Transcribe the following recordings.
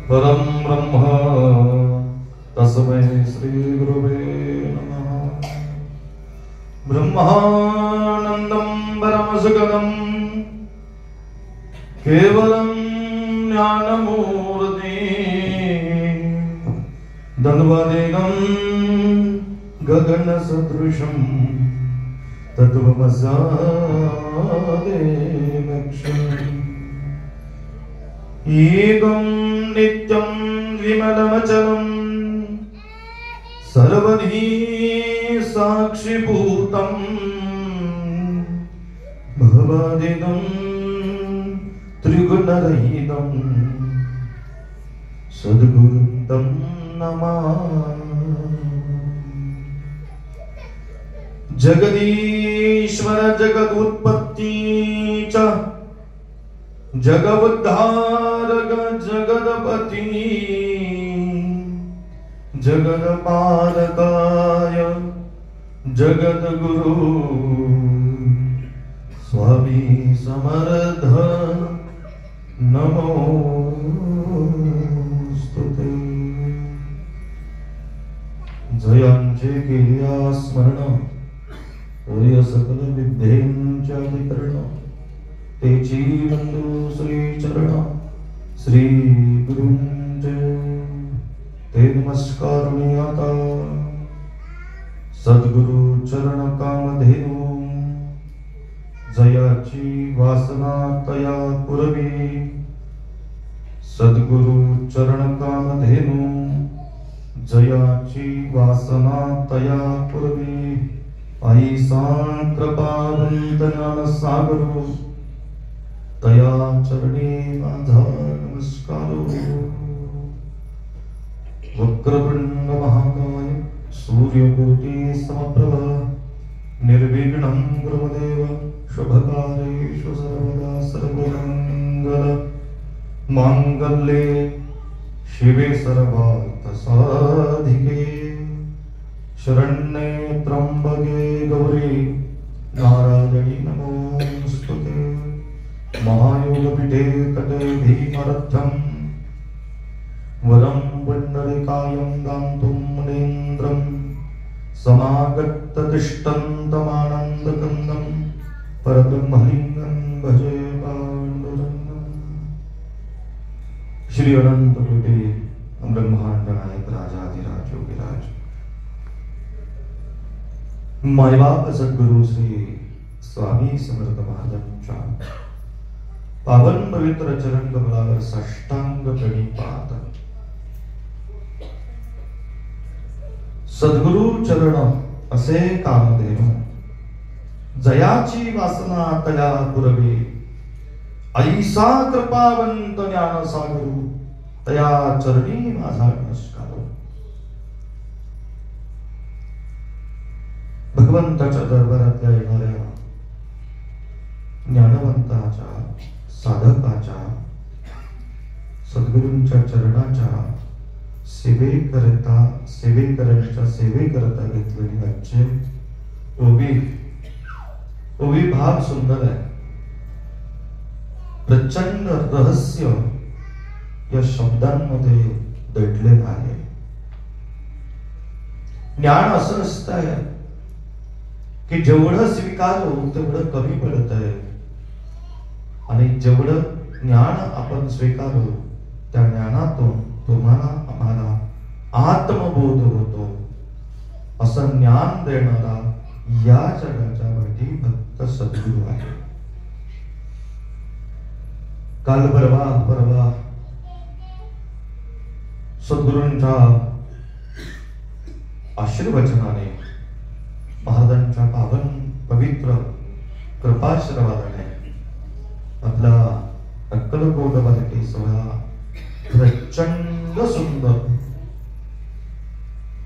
परम ब्रह्म तस्मै श्री गुरुवे नमः। ब्रह्मानंदं परमसुखदं केवलं ज्ञानमूर्ति दन्वदेगं गगनसदृशं तत्त्वमस्यादेलक्ष्यम् एकं नित्यं विमलमचलं सर्वधी साक्षिभूतं भवादिदं त्रिगुणरहितं सद्गुरुं तं नमामि। जगदीश्वर जगदुत्पत्ति च जगवद्धारक जगदपति जगदपालकाय जगद्गुरु स्वामी समर्थ नमोस्तुते। जयांचे केल्या स्मरण होय सकल विद्येंचे अधिकरण तेची बंधू श्री चरण श्री गुरुंचे ते नमस्कार आता सद्गुरु चरण कामधेनु जयाची वासना तया पुरवी सद्गुरु चरण कामधेनु जयाची वासना तया पुरवी आई कृपावंत ज्ञान सागरो तया चरणी माझा नमस्कार। वक्रतुंड महाकाय सूर्यकोटि समप्रभ निर्विघ्नं गुरुदेव शुभकार्येषु सर्वदा सर्वमंगल मांगल्ये शिवे सर्वार्थ साधिके शरण्ये त्र्यंबके गौरी नारायणी नमोस्तुते। महायोगपीठे तटे भीमरथं वरं पुण्डरीकायं दान्तुं मुनीन्द्रं समागततिष्ठन्तमानन्दकन्दं परब्रह्मलिङ्गं भजे पाण्डुरङ्गम्। श्री अनंतकोटि ब्रह्मांड नायक राजाधिराज योगीराज मायबाप सद्गुरु श्री स्वामी समर्थ महाराजांच्या पावन पवित्र चरण कमलावर साष्टांग प्रणिपात। सद्गुरु चरण असे कामधेनु जयाची वासना तया पुरवी ऐसा कृपावंत ज्ञान सागरू तया चरणी माझा नमस्कार। भगवंताच्या दरबारातल्या येणाऱ्या ज्ञानवंताच्या साधकाच्या सद्गुरूंच्या चरणाच्या सेवेकरता घेतलेली आजचे ओवी भाग सुंदर आहे। प्रचंड रहस्य या शब्दांमध्ये दडलेलं आहे। ज्ञान असं असतंय की जेवढं स्वीकारू तेवढं कमी पडत आहे आणि जेवढं ज्ञान आपण स्वीकारू त्या ज्ञानातून तुम्हाला आम्हाला आत्मबोध होतो। असं ज्ञान देणारा या जगाच्या मध्ये भक्त सद्गुरू आहे। काल परवा सद्गुरूंच्या आशीर्वचनाने महाराजांच्या पावन पवित्र कृपाशीर्वादाने आपला अक्कलकोट बालके सोहळा प्रचंड सुंदर.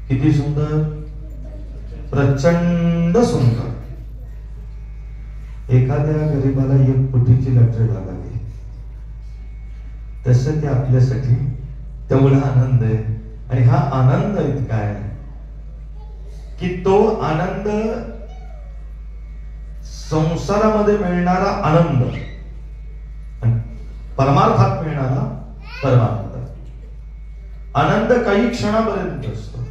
किती सुंदर? प्रचंड सुंदर. एखाद्या गरीबाला 1 कोटीची लॉटरी लागावी तसं ते आपल्यासाठी तेवढा आनंद आहे. आणि हा आनंद इतका आहे की तो आनंद संसारामध्ये मिळणारा आनंद आणि परमार्थात मिळणारा परमानंद. आनंद काही क्षणापर्यंत असतो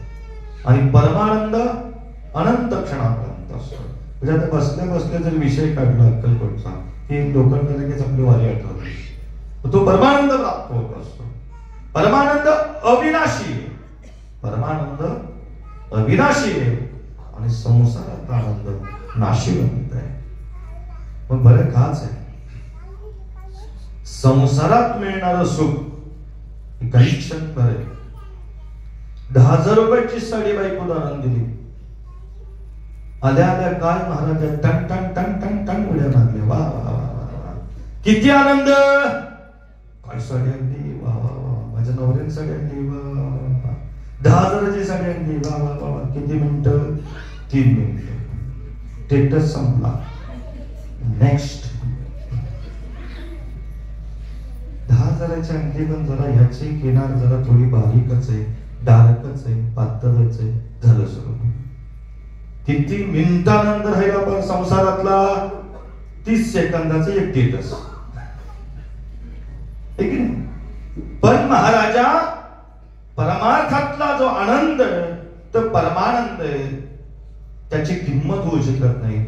आणि परमानंद अनंत क्षणापर्यंत असतो. म्हणजे आता बसल्या बसल्या जर विषय काढला अक्कलकोटचा की लोकांना लगेच आपली वारी आठवते. तो परमानंद प्राप्त होत असतो. परमानंद अविनाशी आहे. परमानंद अविनाशी आहे आणि संसाराचा आनंद नाशिवंत आहे. मग बरं काच आहे संसारात मिळणारं सुख काही क्षण बरे. 10,000 रुपयाची साडी बायकोला आणून दिली. आल्या आल्या काय महाराज टन टन टन टन टन उड्या मारल्या. वा वा वा, किती आनंद. काय साडी आणली. वा वा वा, माझ्या नवऱ्याने साडी आणली. वा 10,000ची साडी आणली. वा वा वा, किती मिनिटं? 3 मिनिटं. स्टेटस संपला. नेक्स्ट 10,000ची आणली पण जरा ह्याची किनार जरा थोडी बारीकच आहे, डार्कच आहे, पातळच आहे. झालं सुरू. किती मिनिटानंतर राहिला पण संसारातला 30 सेकंदाचं एक स्टेटस. पण महाराजा परमार्थातला जो आनंद आहे तो परमानंद आहे. त्याची किंमत होऊ शकत नाही.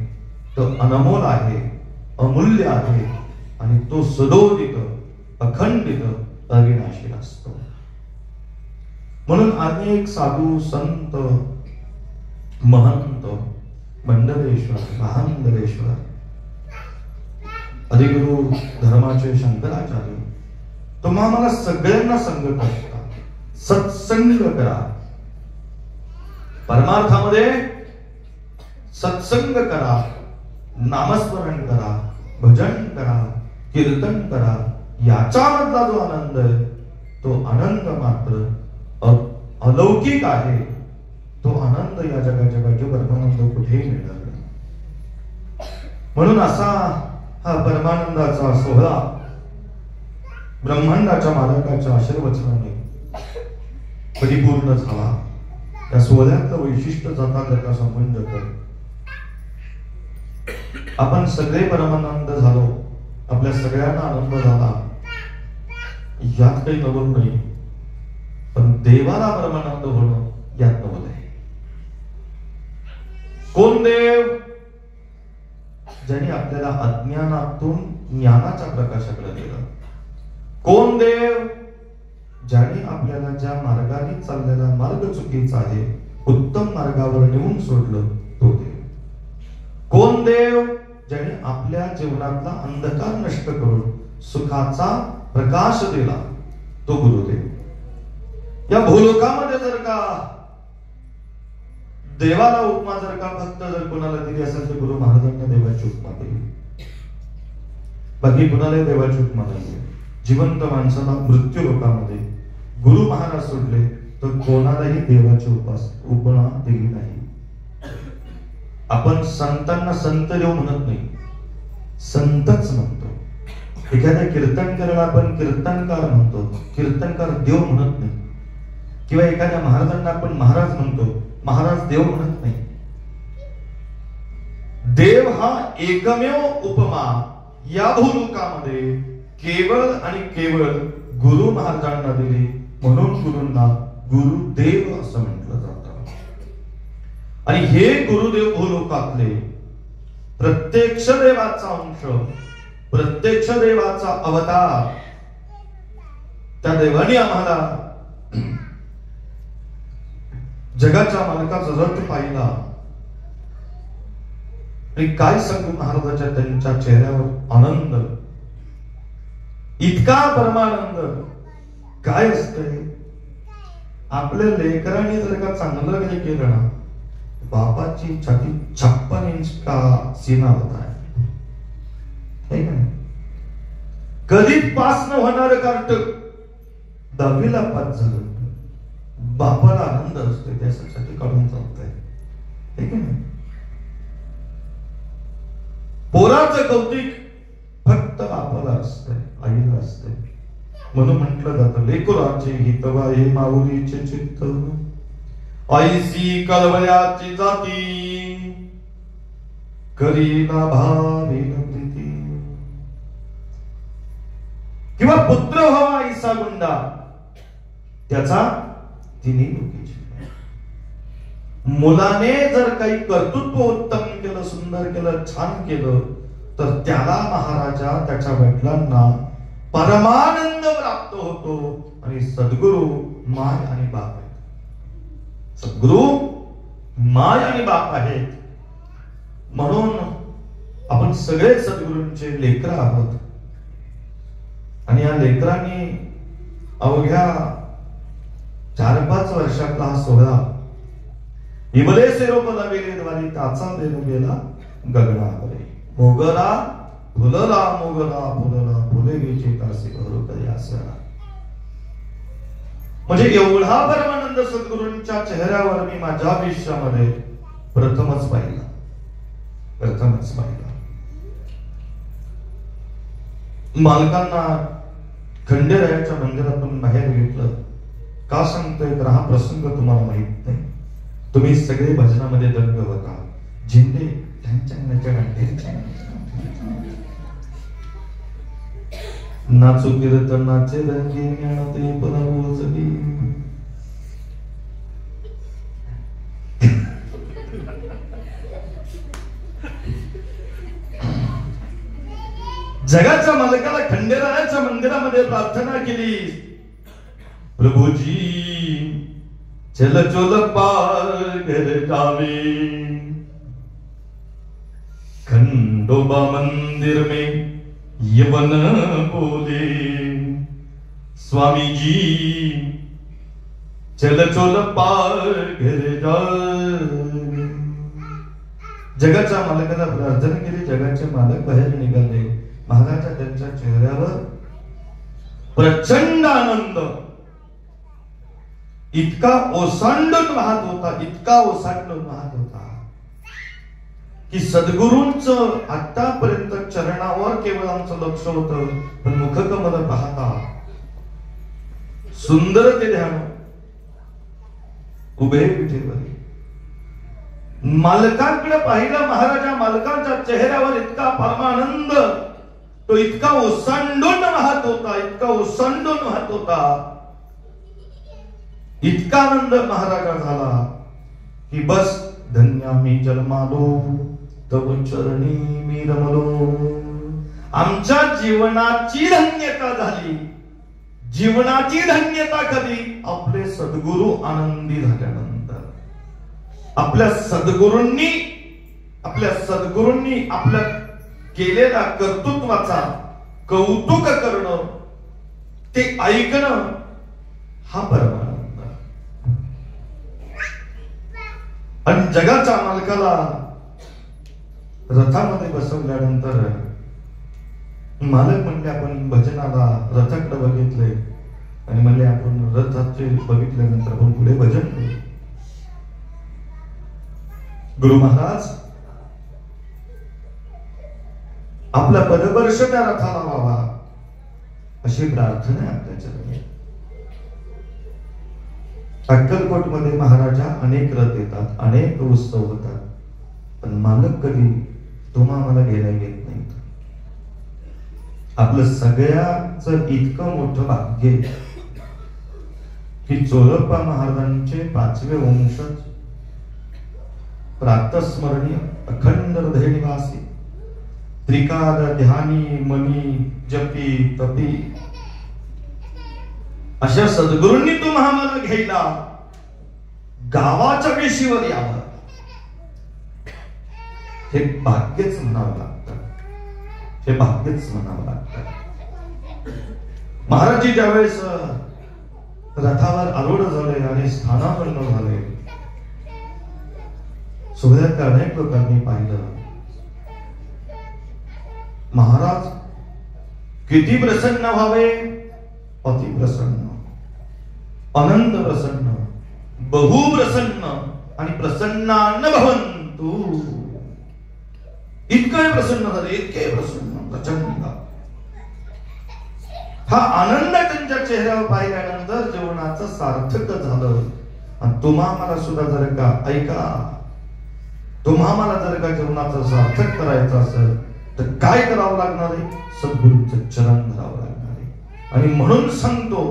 तो अनमोल आहे, अमूल्य आहे आणि तो सदोदित अखंडित अविनाशी असतो. म्हणून अनेक साधू संत महंत मंडलेश्वर महांदलेश्वर अधिगुरु धर्माचे शंकराचार्य तुम्हा मला सगळ्यांना सांगत असतात सत्संग करा. परमार्थामध्ये सत्संग करा, नामस्मरण करा, भजन करा, कीर्तन करा. याच्यामधला जो आनंद आहे तो आनंद मात्र अलौकिक आहे. तो आनंद या जगाचे परमानंद कुठेही मिळणार नाही. म्हणून असा हा परमानंदाचा सोहळा ब्रह्मांडाच्या मालकाच्या आशीर्वचनाने परिपूर्ण झाला. त्या सोहळ्यातलं वैशिष्ट्य जाता संबंध कर. आपण सगळे परमानंद झालो, आपल्या सगळ्यांना आनंद झाला, यात काही नवल नाही. पण देवाला परमानंद होणं यात नवल आहे. कोण देव? ज्यांनी आपल्याला अज्ञानातून ज्ञानाच्या प्रकाशाकडे नेलं. कोण देव? ज्याने आपल्याला ज्या मार्गाने चाललेला मार्ग चुकीचा आहे उत्तम मार्गावर नेऊन सोडलं तो देव. कोण देव? ज्याने आपल्या जीवनातला अंधकार नष्ट करून सुखाचा प्रकाश दिला तो गुरुदेव. या भूलोकामध्ये जर का देवाला उपमा जर का फक्त जर कोणाला दिली असेल तर गुरु महाराजांना देवाची उपमा दिली. बाकी कुणालाही देवाची उपमा नाही. जिवंत माणसाला मृत्यू लोकामध्ये गुरु महाराज सोडले तर कोणालाही देवाची उपमा दिली नाही. आपण संतांना संत देव म्हणत नाही, संतच म्हणतो. एखाद्या कीर्तनकाराला आपण कीर्तनकार म्हणतो, कीर्तनकार देव म्हणत नाही. किंवा एखाद्या महाराजांना आपण महाराज म्हणतो, महाराज देव म्हणत नाही. देव हा एकमेव उपमा या भूलोकामध्ये केवळ आणि केवळ गुरु महाराजांना दिली. म्हणून गुरूंना गुरुदेव असं म्हटलं जातं. आणि हे गुरुदेव भूलोकातले प्रत्यक्ष देवाचा अंश, प्रत्यक्ष देवाचा अवतार. त्या देवाने आम्हाला जगाच्या मालकाचा रथ पाहिला. आणि काय सांगू महाराजाच्या त्यांच्या चेहऱ्यावर आनंद, इतका परमानंद. काय असतंय आपल्या लेकरांनी जर का चांगलं काही केलं ना, बापाची छाती 56 इंच का सीना होता है. कधीच पास न होणार कार्ट 10वीला पास झालं, बापाला आनंद असतो, त्यासाठी काढून चालतंय, हे की नाही? पोराचं कौतिक फक्त बापाला असतंय, आईला असतंय. म्हणून म्हटलं जातं, लेकराचे हितवा हे माऊलीचे चित्त, आईसी कळवळ्याची जाती, करीना भावेन प्रीती. किंवा पुत्र व्हावा आईचा गुंडा, त्याचा तिन्ही लोकीची. मुलाने जर काही कर्तृत्व उत्तम केलं, सुंदर केलं, छान केलं, तर त्याला महाराजा त्याच्या वडिलांना परमानंद प्राप्त होतो. आणि सद्गुरु माय आणि बाप आहेत. सद्गुरु माय आणि बाप आहेत. म्हणून आपण सगळे सद्गुरूंचे लेकर आहोत. आणि या लेकरांनी अवघ्या 4-5 वर्षातला हा सोहळा इबले सेरोपला वेलेद्वारी त्याचा देणू गेला गगनावरे. मोगरा फुलला, मोगरा फुलला, फुले गेचे तासे भरू यासरा. म्हणजे एवढा परमानंद सद्गुरूंच्या चेहऱ्यावर मी माझ्या आयुष्यामध्ये प्रथमच पाहिला. मालकांना खंडेरायाच्या मंदिरातून बाहेर घेतलं. का सांगतोय तर हा प्रसंग तुम्हाला माहित नाही. तुम्ही सगळे भजनामध्ये दंग होता. झेंडे नाचू कीर्तनाचे रंगे ज्ञानते पुनर्वोजली. जगाच्या मालकाला खंडेरायाच्या मंदिरामध्ये प्रार्थना केली, प्रभूजी चल चोल पार घर जावे. खंडोबा मंदिर में यवन बोले, स्वामी जी चल चोल पार घर जावे. जगाच्या मालकाला प्रार्थना केली. जगाचे मालक बाहेर निघाले. महाराजा त्यांच्या चेहऱ्यावर प्रचंड आनंद इतका ओसांडून वाहत होता, इतका ओसांडून वाहत होता की सद्गुरूंचं आतापर्यंत चरणावर केवळ आमचं लक्ष होतं, पण मुखकमल पाहता सुंदर ते ध्यान उभे विठेवर. मालकांकडे पाहिलं महाराजा. मालकांच्या चेहऱ्यावर इतका परमानंद, तो इतका ओसांडून वाहत होता, इतका ओसांडून वाहत होता, इतका आनंद महाराजा झाला की बस धन्य मी जन्मालो, तव चरणी मी रमलो. आमच्या जीवनाची धन्यता झाली. जीवनाची धन्यता कधी? आपले सद्गुरू आनंदी झाल्यानंतर. आपल्या सद्गुरूंनी आपल्या केलेल्या कर्तृत्वाचा कौतुक करणं, ते ऐकणं, हा परमानंद. आणि जगाच्या मालकाला रथामध्ये बसवल्यानंतर मालक म्हणले, आपण भजनाला रथाकडे बघितले आणि म्हणले आपण रथाचे बघितल्यानंतर आपण पुढे भजन करू. गुरु महाराज आपला पदवर्ष त्या रथाला व्हावा अशी प्रार्थना आहे आपल्या चरणी. अक्कलकोट मध्ये महाराजा अनेक रथ येतात, अनेक उत्सव होतात, पण मालक कधी तुम्हाला घ्यायला येत नाही. आपलं सगळ्यांचं इतकं मोठं भाग्य की चोळप्पा महाराजांचे 5वे वंशज, प्रातस्मरणीय अखंड हृदय निवासी, त्रिकाल ध्यानी मनी जपी तपी अशा सद्गुरूंनी तुम्हाला घ्यायला गावाच्या वेशीवर यावं, हे भाग्यच म्हणावं लागतं. हे भाग्यच म्हणावं लागतं. महाराजी ज्यावेळेस रथावर आरूढ झाले आणि स्थानापन्न झाले, सोहळ्यात अनेक लोकांनी पाहिलं महाराज किती प्रसन्न व्हावे? अति प्रसन्न, अनंत प्रसन्न, बहु प्रसन्न आणि प्रसन्नान भवन्तु. इतके प्रसन्न झाले, इतके प्रसन्न, प्रचंड. हा आनंद त्यांच्या चेहऱ्यावर पाहिल्यानंतर जीवनाचं सार्थक झालं. आणि तुम्हा मला सुद्धा जर का ऐका, तुम्हा मला जर का जीवनाचं सार्थक करायचं असेल तर काय करावं लागणार आहे? सद्गुरूचं चरण धरावं लागणार आहे. आणि म्हणून सांगतो,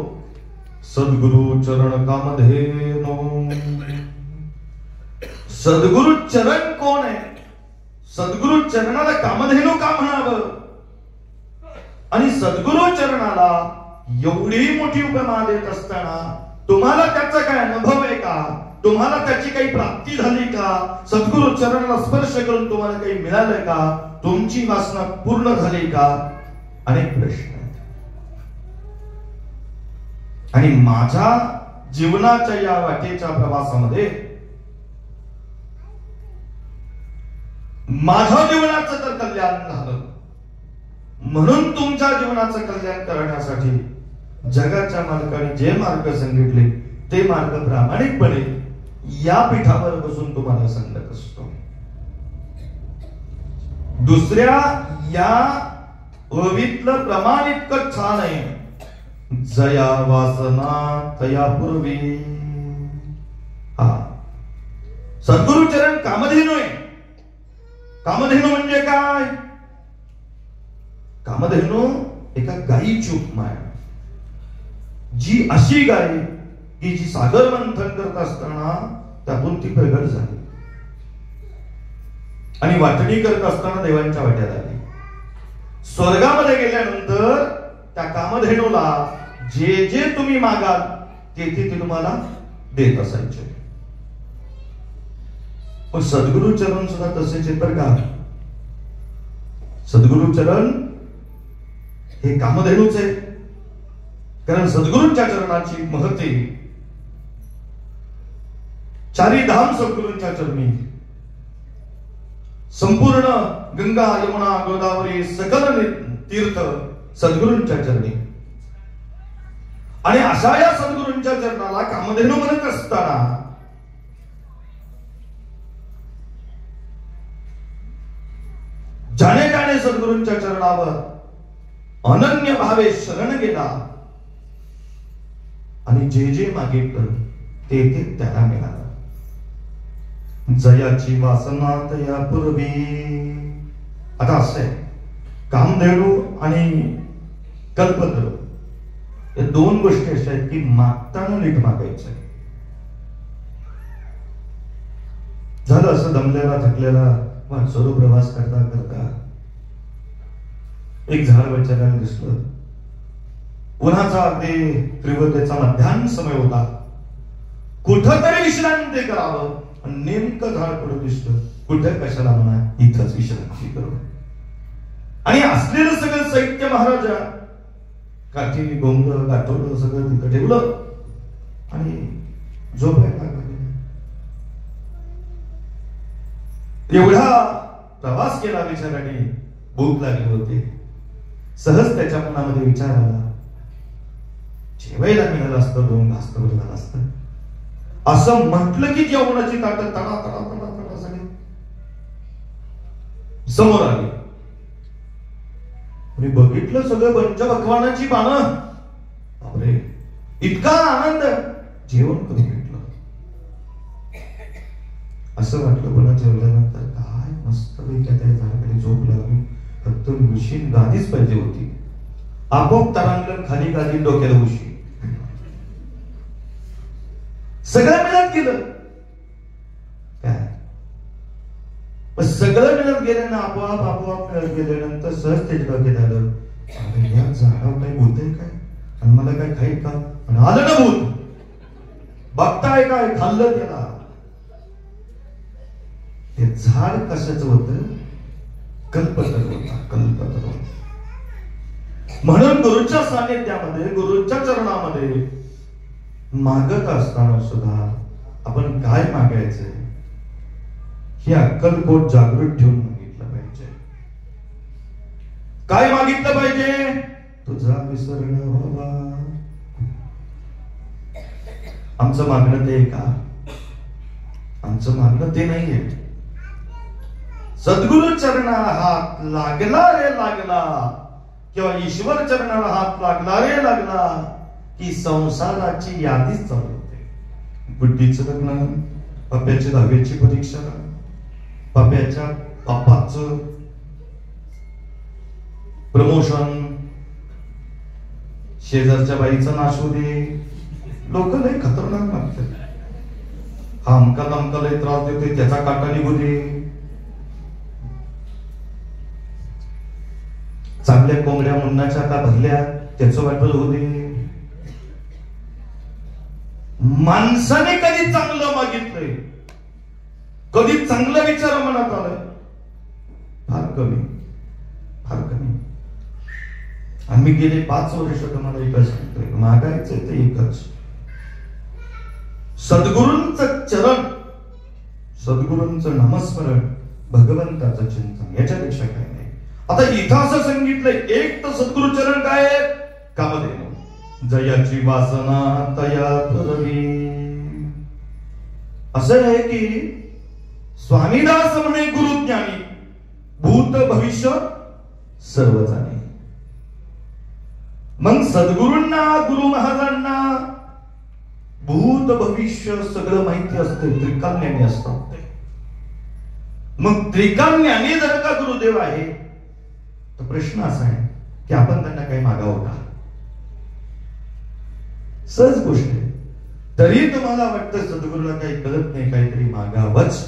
सद्गुरु चरण कामधेनो. सद्गुरु चरण कोण आहे? सद्गुरु चरणाला कामधेनु का म्हणावं? आणि सद्गुरु चरणाला एवढी मोठी उपमा देत असताना तुम्हाला त्याचा काय अनुभव आहे का? तुम्हाला त्याची काही प्राप्ती झाली का? सद्गुरु चरणाला स्पर्श करून तुम्हाला काही मिळालंय का? तुमची वासना पूर्ण झाली का? अनेक प्रश्न आहेत. आणि माझ्या जीवनाच्या या वाटेच्या प्रवासामध्ये माझ्या जीवनाचं तर कल्याण झालं, म्हणून तुमच्या जीवनाचं कल्याण करण्यासाठी जगाच्या मालकाने जे मार्ग सांगितले ते मार्ग प्रामाणिकपणे या पीठावर बसून तुम्हाला सांगत असतो. दुसऱ्या या ओवीतलं प्रमाण इतकं छान आहे, जया वासना तया पूर्वी. हा सद्गुरु चरण कामधेनु आहे. कामधेनु म्हणजे काय? कामधेनु एका गायीची उपमा आहे, जी अशी गाय की जी सागर मंथन करत असताना त्यातून ती प्रगट झाली आणि वाटणी करत असताना देवांच्या वाट्यात आली. स्वर्गामध्ये गेल्यानंतर त्या कामधेनुला जे जे तुम्ही मागाल ते ते तुम्हाला देत असायचे. पण सद्गुरु चरण सुद्धा तसेच आहेत बरं का. सद्गुरु चरण हे कामधेनुच आहे, कारण सद्गुरूंच्या चरणाची महती चारी धाम सद्गुरूंच्या चरणी. संपूर्ण गंगा यमुना गोदावरी सकल तीर्थ सद्गुरूंच्या चरणी. आणि अशा या सद्गुरूंच्या चरणाला कामधेनु म्हणत असताना ज्याने ज्याने सद्गुरूंच्या चरणावर अनन्य भावे शरण गेला आणि जे जे मागितलं ते ते त्याला मिळालं. जयाची वासना तया पूर्वी. आता असं आहे, कामधेनु आणि कल्पतरू या दोन गोष्टी अशा आहेत की मागताना नीट मागायचं. झालं असं दमलेला थकलेला माणसाला प्रवास करता करता एक झाड विचारायला दिसलं. उन्हाचा अगदी तीव्रतेचा मध्यान्ह समय होता. कुठंतरी विश्रांती करावं आणि नेमकं झाड पुढे दिसलं. कुठं कशाला म्हणा, इथंच विश्रांती करू. आणि असलेलं सगळं साहित्य महाराजा काठी गोंग गाठोड सगळं तिथं ठेवलं आणि झोपायला लागले. एवढा प्रवास केला बिचाराने, भूक लागली होती. सहज त्याच्या मनामध्ये विचार आला, जेवायला मिळालं असतं, दोन घास तर झालं असतं. असं म्हटलं की जेवणाची ताटं तडा तडा तडा तडा सगळे समोर आली. मी बघितलं सगळं पंचपक्वान्नाची पानं. बापरे, इतका आनंद, जेवण करून घेतलं. असं वाटलं पुन्हा जेवल्यानंतर काय मस्त पैकी त्या झाडाखाली झोप लागली. फक्त उशीन गादीच पाहिजे होती. आपोआप तरांगण खाली गादी, डोक्याला उशी. सगळं मिळत गेलं. काय सगळं मिळत गेल्यानं आपोआप आपोआप मिळत गेल्यानंतर सहज त्याच्या डोक्यात आलं, या झाडावर काही बोलतंय काय आणि मला काय खाईल का? आणि आलं ना भूत. बघताय काय, खाल्लं त्याला. ते झाड कशाच होत? कल्पतरू होता, कल्पतरू. म्हणून गुरुच्या सानिध्यामध्ये, गुरुच्या चरणामध्ये मागत असताना सुद्धा आपण काय मागायचंय ही अक्कलकोट जागृत ठेवून मागितलं पाहिजे. काय मागितलं पाहिजे? तुझा विसर न व्हावा. आमचं मागणं ते का? आमचं मागणं ते नाहीये. सद्गुरु चरणाला हात लागला रे लागला, किंवा ईश्वर चरणाला हात लागला रे लागला, की संसाराची यादीच चालू होते. बुद्धीचं लग्न, पप्याची 10वीची परीक्षा, पप्याच्या पप्पाचं प्रमोशन, शेजारच्या बाईचा नाशू दे. लोक लय खतरनाक मागतात. हा अमका लय त्रास देतोय, त्याचा काटा निघू दे. चांगल्या कोंबड्या मुन्नाच्या का भरल्या, त्याचं वाटलं होऊ दे. माणसाने कधी चांगलं मागितलंय, कधी चांगला विचार मनात आलाय? फार कमी, फार कमी. आम्ही गेले 5 वर्ष तुम्हाला एकच सांगतोय, मागायचं ते एकच, सद्गुरूंचं चरण, सद्गुरूंचं नामस्मरण, भगवंताचं चिंतन, याच्यापेक्षा काय नाही. आता इथं असं सांगितलंय, एक तर सद्गुरु चरण काय आहे? कामधेनु, जयाची वासना तया पुरवी. असं आहे की स्वामीदास म्हणे गुरुज्ञानी, भूत भविष्य सर्व जाणे. मग सद्गुरूंना, गुरु महाराजांना भूत भविष्य सगळं माहिती असते, त्रिकालज्ञानी असतात. मग त्रिकालज्ञानी जर का गुरुदेव आहे, तर प्रश्न असा आहे की आपण त्यांना काही मागावं का? सहज गोष्ट आहे. तरी तुम्हाला वाटतं सद्गुरूला काही कळत नाही, काहीतरी मागावंच.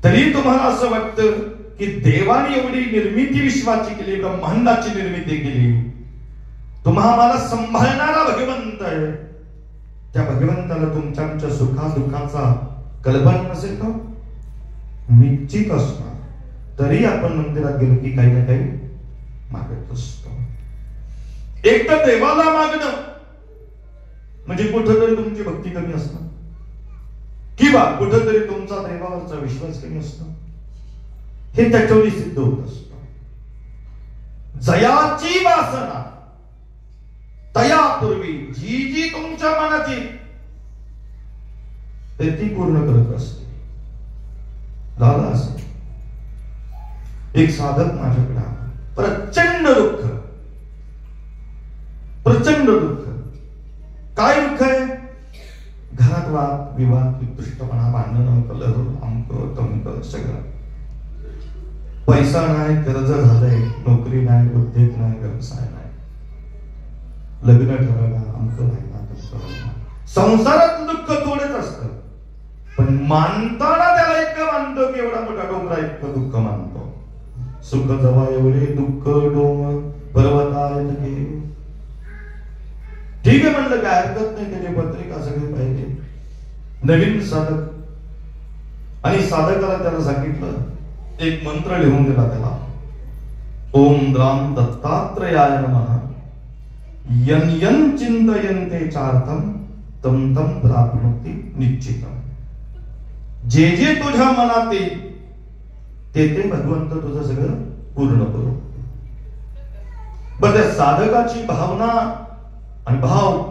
तरी तुम्हाला असं वाटतं की देवाने एवढी निर्मिती विश्वाची केली, ब्रह्मांडाची निर्मिती केली, तुम्हाला सांभाळणारा भगवंत आहे, त्या भगवंताला तुमच्या आमच्या सुखा दुःखाचा कल्पना नसेल का? निश्चित असणार. तरी आपण मंदिरात गेलो की काही ना काही मागत असतो. एक तर देवाला मागणं म्हणजे कुठंतरी तुमची भक्ती कमी असणं, किंवा कुठंतरी तुमचा देवावरचा विश्वास कमी असणं, हे त्याच्यावर सिद्ध होत असतं. जयाची वासना तयापूर्वी, जी जी तुमच्या मनात येईल ते ती पूर्ण करत असते. झालं असं. एक साधक माझ्याकडे आला, प्रचंड दुःख, प्रचंड दुःख. काय दुःख आहे? घरात वाद विवाद, उत्कृष्टपणा, भांडण, कलह, अमक तमक सगळं. पैसा नाही, कर्ज झालंय, नोकरी नाही, उद्योग नाही, व्यवसाय नाही, लग्न ठरवला, अमक व्हायला, तमक व्हायला. संसारात दुःख थोडेच असतं, पण मानताना त्याला इतकं मानतो की एवढा मोठा डोंगरा इतकं दुःख मानतो. सुख जवा एवढे दुःख डोंगर पर्वताय लगे. ठीक आहे म्हणलं, काय हरकत नाही, त्याची पत्रिका सगळी पाहिजे. नवीन साधक, आणि साधकाला त्याला सांगितलं, एक मंत्र लिहून दिला त्याला, ओम द्राम दत्तात्रयाय नमः, यन यन चिंतयन्ते चार्थम तम तम प्राप्नोति निश्चितम. जे जे तुझ्या मनात येईल ते ते भगवंत तुझं सगळं पूर्ण करू. बरं, त्या साधकाची भावना आणि भाव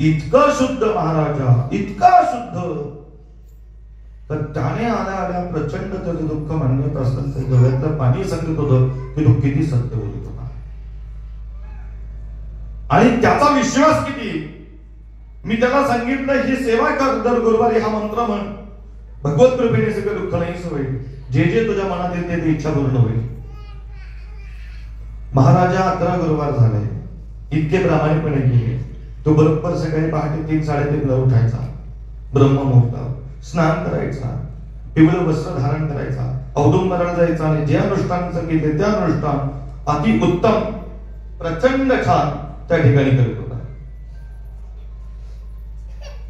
इतका शुद्ध महाराजा, इतका शुद्ध, तर त्याने आल्या आल्या प्रचंड त्याचं दुःख मांडत असताना ते डोळ्यातलं पाणी सांगत होतं की तू किती सत्य बोलत होता, आणि त्याचा विश्वास किती. मी त्याला सांगितलं, ही सेवा कर, दर गुरुवारी हा मंत्र म्हण, भगवत कृपेने सगळं दुःख नाही होईल, जे जे तुझ्या मनात येते ते इच्छा पूर्ण होईल. महाराजा 11 गुरुवार झाले, इतके प्रामाणिकपणे गेले. तो बरोबर सकाळी पहाटे 3-3:30 ला उठायचा, ब्रह्ममुहूर्तावर स्नान करायचा, पिवळं वस्त्र धारण करायचा, औदुंबराला जायचा, आणि जे अनुष्ठान सांगितले त्या अनुष्ठान अति उत्तम, प्रचंड छान त्या ठिकाणी करत होता.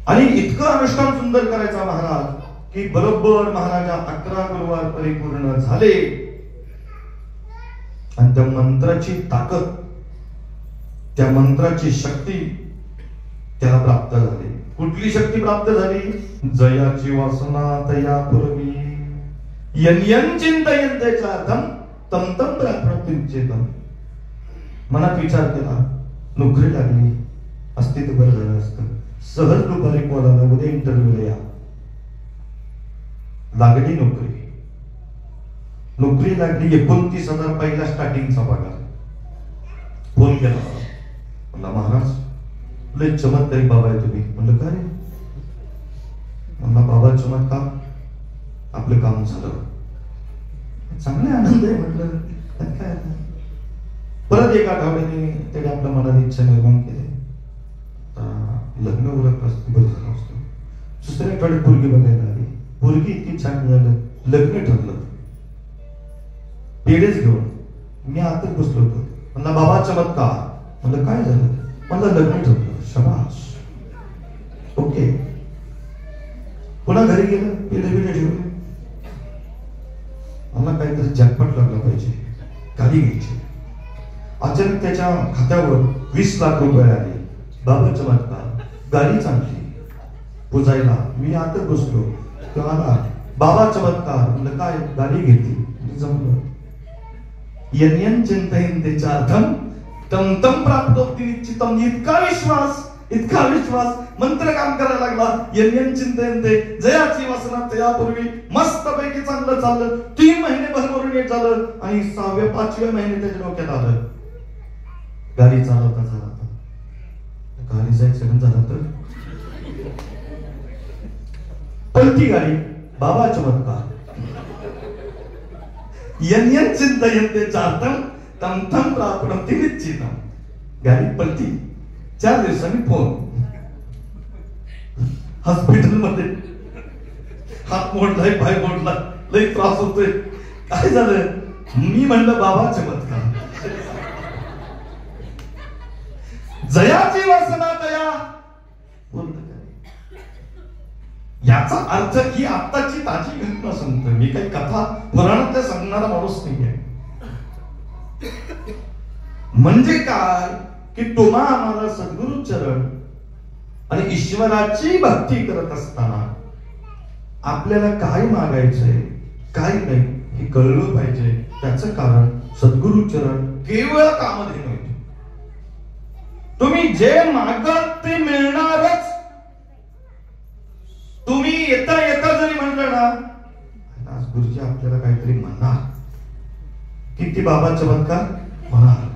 आणि इतकं अनुष्ठान सुंदर करायचा महाराज की बरोबर महाराजा 11 गुरुवार परिपूर्ण झाले, आणि त्या मंत्राची ताकद, त्या मंत्राची शक्ती त्याला प्राप्त झाली. कुठली शक्ती प्राप्त झाली? जयाची वासना तया पूर्वी, यन यन चिंतयन्ते चार्थम तम तम प्राप्नोति निश्चितम. मनात विचार केला, नोकरी लागली असती तर बरं झालं असतं. सहज दुपारी कॉल आला, उद्या इंटरव्ह्यूला या. लागली नोकरी. नोकरी लागली, 29,000 पहिला स्टार्टिंगचा पगार. फोन केला, म्हणला महाराज लय चमत्कारी बाबा आहे तुम्ही. म्हणलं का रे? म्हणला बाबा चमत्कार, आपलं काम झालं. चांगले आनंद आहे. म्हटलं काय. परत एका आठवड्याने त्याने आपल्या मनात इच्छा निर्माण केली, लग्न उरकलं असतं बरं झालं असतं. दुसऱ्या आठवड्यात पोरगी बघायला आली. पोरगी इतकी छान मिळालं, लग्न ठरलं. पेढेच घेऊन मी आतच बसलो होतो. म्हणला बाबा चमत्कार. म्हणलं काय झालं? म्हणलं लग्न ठरलं. शबाश, ओके. पुन्हा घरी गेलं, पेढे ठेवले. मला काहीतरी जॅकपॉट लागला पाहिजे, गाडी घ्यायची. अचानक त्याच्या खात्यावर 20 लाख रुपये आले. बाबा चमत्कार, गाडी चांगली पुजायला. मी आतच बसलो, तो आला, बाबा चमत्कार. म्हणलं काय? गाडी घेतली. जमलं. यन चिंतयन्ते अर्थम तम तम प्राप्तोक्ती निश्चितम. इतका विश्वास मंत्र काम करायला लागला. यन चिंतयन्ते, जयाची वासना त्यापूर्वी मस्तपैकी चांगलं चाललं. 3 महिने भरभरून येत झालं आणि 6व्या-5व्या महिने त्याच्या डोक्यात आलं, गाडी चालवता चालवता गाडीचा ऍक्सिडेंट झाला तर पलटी गाडी. बाबा चमत्कार. यन चिंतयन्ते चार्थम तम तम प्राप्नोति निश्चितम. गाडी पलटी. 4 दिवसांनी फोन, हॉस्पिटल मध्ये हात मोडलाय, पाय मोडला, लई त्रास होतोय. काय झालं? मी म्हणलं बाबा चमत्कार. जयाची वासना तया पूर्ण करे. याचा अर्थ ही आत्ताची ताजी घटना सांगतोय मी. काही कथा पुराणात सांगणारा माणूस नाहीये. म्हणजे काय की तुम्हा आम्हाला सद्गुरु चरण आणि ईश्वराची भक्ती करत असताना आपल्याला काय मागायचंय काय नाही हे कळलं पाहिजे. त्याचं कारण सद्गुरु चरण केवळ कामधेनु. तुम्ही जे मागाल ते मिळणारच. तुम्ही येता येता जरी म्हणलं ना, आज गुरुजी आपल्याला काहीतरी म्हणणार, किती बाबा चमत्कार म्हणणार,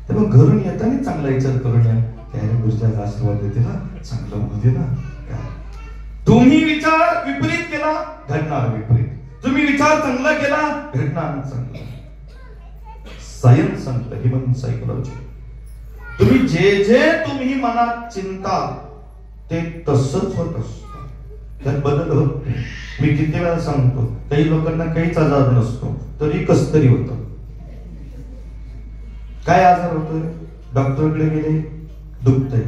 तर मग घरून येताना चांगला विचार करून या, त्याने गुरुजीचा आशीर्वाद देते ना, चांगलं होते ना. तुम्ही विचार विपरीत केला, घडणार विपरीत. तुम्ही विचार चांगला केला, घडणार चांगला. सायन्स सांगतं, ह्युमन सायकोलॉजी. तुम्ही जे तुम्ही मनात चिंता ते तसंच होत असतं, त्यात बदल होत नाही. मी किती वेळा सांगतो, काही लोकांना काहीच आजार नसतो तरी कस तरी होत. काय आजार होतोय? डॉक्टरकडे गेले, दुखतंय,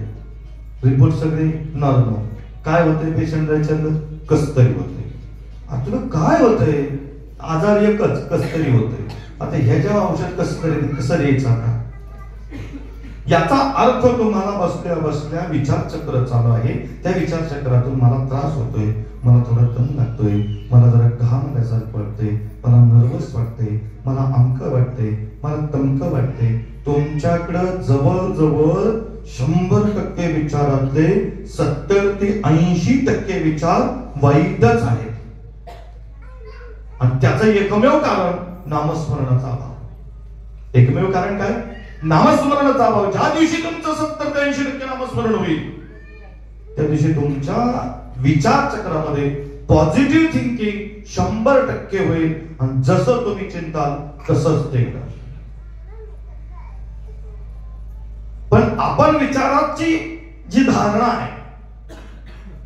रिपोर्ट सगळे नॉर्मल. काय होतंय? पेशंट विचारलं, कस तरी होतंय. आता काय होतंय? आजार एकच, कस तरी होतंय. आता ह्याच्या औषध कसं द्यायचं आता? याचा अर्थ तुम्हाला बसल्या बसल्या विचार चक्र चालू आहे. त्या विचार चक्रातून मला त्रास होतोय, मला थोडा दम लागतोय, मला जरा घाम आल्यासारखं वाटतंय, मला नर्वस वाटते, मला अमकं वाटते, मला तमकं वाटते. तुमच्याकडं जवळजवळ 100% विचारातले 70 ते 80% विचार वैधच आहेत. आणि त्याचं एकमेव कारण नामस्मरणाचा अभाव. एकमेव कारण काय? नामस्मरणाचा अभाव. ज्या दिवशी तुमचं 70 ते 80% नामस्मरण होईल, त्या दिवशी तुमच्या विचार चक्रामध्ये पॉझिटिव्ह थिंकिंग 100% होईल. आणि जसं तुम्ही चिंताल तसंच ते घडेल. पण आपण विचाराची जी धारणा आहे,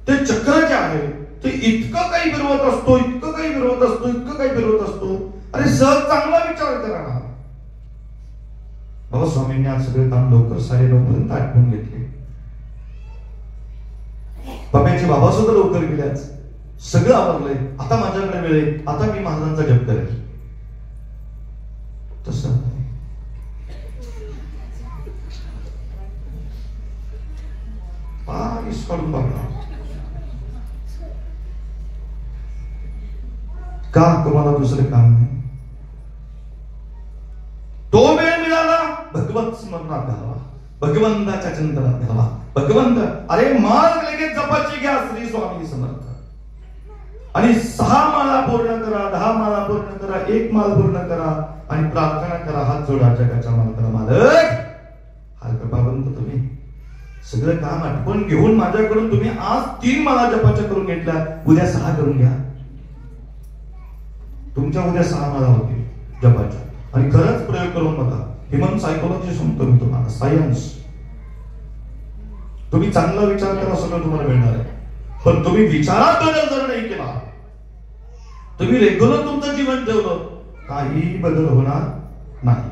ते चक्र जे आहे ते इतकं काही फिरवत असतो, इतकं काही फिरवत असतो, इतकं काही फिरवत असतो. अरे सहज चांगला विचार करा ना. बाबा स्वामींनी आज सगळे काम लवकर 9:30 आटपून घेतले. बाबांचे बाबा सुद्धा लवकर गेले, आज सगळं आवरलंय, आता माझ्याकडे वेळ आहे, आता मी महाराजांचा जप करेल. तसं काढून बघा. का तुम्हाला दुसरे काम नाही? तो वेळ भगवत स्मरणात घालवा, भगवंताच्या चिंतनात घालवा. भगवंत अरे माळ लगेच जपाची घ्या श्री स्वामी समर्थ. आणि 6 माळा पूर्ण करा, 10 माळा पूर्ण करा, 1 माळ पूर्ण करा आणि प्रार्थना करा, हात जोडा जगाच्या मालकाला, मालक हा कृपावंत तुम्ही सगळं काम आठवण घेऊन माझ्याकडून तुम्ही आज 3 माळा जपाच्या करून घेतल्या, उद्या 6 करून घ्या. तुमच्या उद्या 6 माळा होतील जपाच्या. आणि खरंच प्रयोग करून बघा. ह्युमन सायकोलॉजी सांगतो मी तुम्हाला, सायन्स. तुम्ही चांगला विचार करा, सगळं तुम्हाला मिळणार आहे. पण तुम्ही विचारात बदल जर नाही केला, तुम्ही रेग्युलर तुमचं जीवन ठेवलं, काही बदल होणार नाही.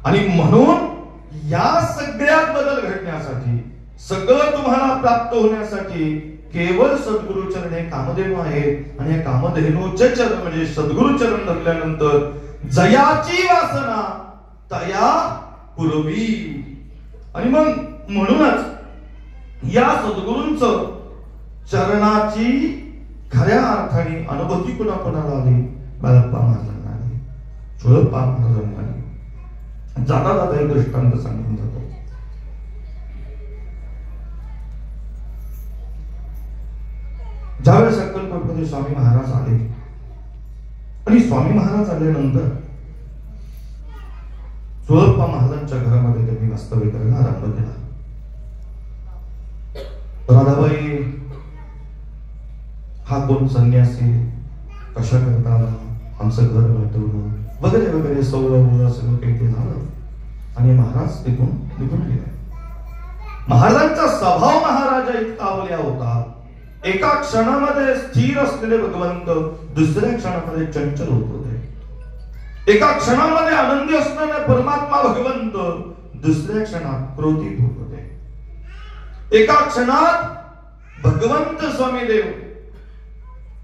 आणि म्हणून या सगळ्यात बदल घडण्यासाठी, सगळं तुम्हाला प्राप्त होण्यासाठी केवळ सद्गुरु चरण हे कामधेनू आहे. आणि या कामधेनूचे चरण म्हणजे सद्गुरु चरण धरल्यानंतर जयाची वासना तया पुरवी. आणि मग म्हणूनच या सद्गुरूंचं चरणाची खऱ्या अर्थाने अनुभूती कुणाकुणाला आली? बाळप्पा महाराजांना आली, चोळप्पा महाराजांना आली. जाता जाता एक दृष्टांत सांगून जातो. ज्यावेळेस अक्कलकोटमध्ये स्वामी महाराज आले आणि स्वामी महाराज आल्यानंतर चोळप्पा महाराजांच्या घरामध्ये त्यांनी वास्तव्य करायला आरंभ केला. राधाबाई हा कोण संन्यासी, कशा करता आला, आमचं घर वाटवलं वगैरे वगैरे सगळं काही ते झालं. आणि महाराज तिथून निघून गेले. महाराजांचा स्वभाव महाराजा इतका आवल्या होता, एका क्षणामध्ये स्थिर असलेले भगवंत दुसऱ्या क्षणामध्ये चंचल होत होते. एका क्षणामध्ये आनंदी असणारे परमात्मा भगवंत दुसऱ्या क्षणात क्रोधित होत होते. एका क्षणात भगवंत स्वामी देव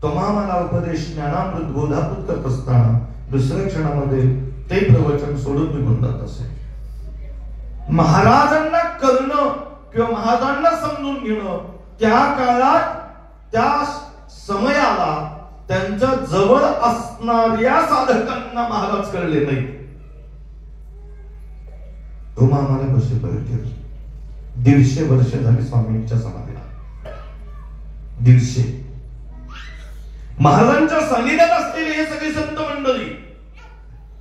तुम्हाला उपदेश ज्ञानामृत बोधापूत करत असताना दुसऱ्या क्षणामध्ये ते प्रवचन सोडून निघून जात असे. महाराजांना कळणं किंवा महाराजांना समजून घेणं त्या काळात, त्या समयाला त्यांच्या जवळ असणाऱ्या साधकांना महाराज कळले नाही. तुम्हा आम्हाला कसे कळतील? 150 वर्ष झाली स्वामींच्या समाधीला. 150 महाराजांच्या सानिध्यात असलेले हे सगळे संत मंडळी,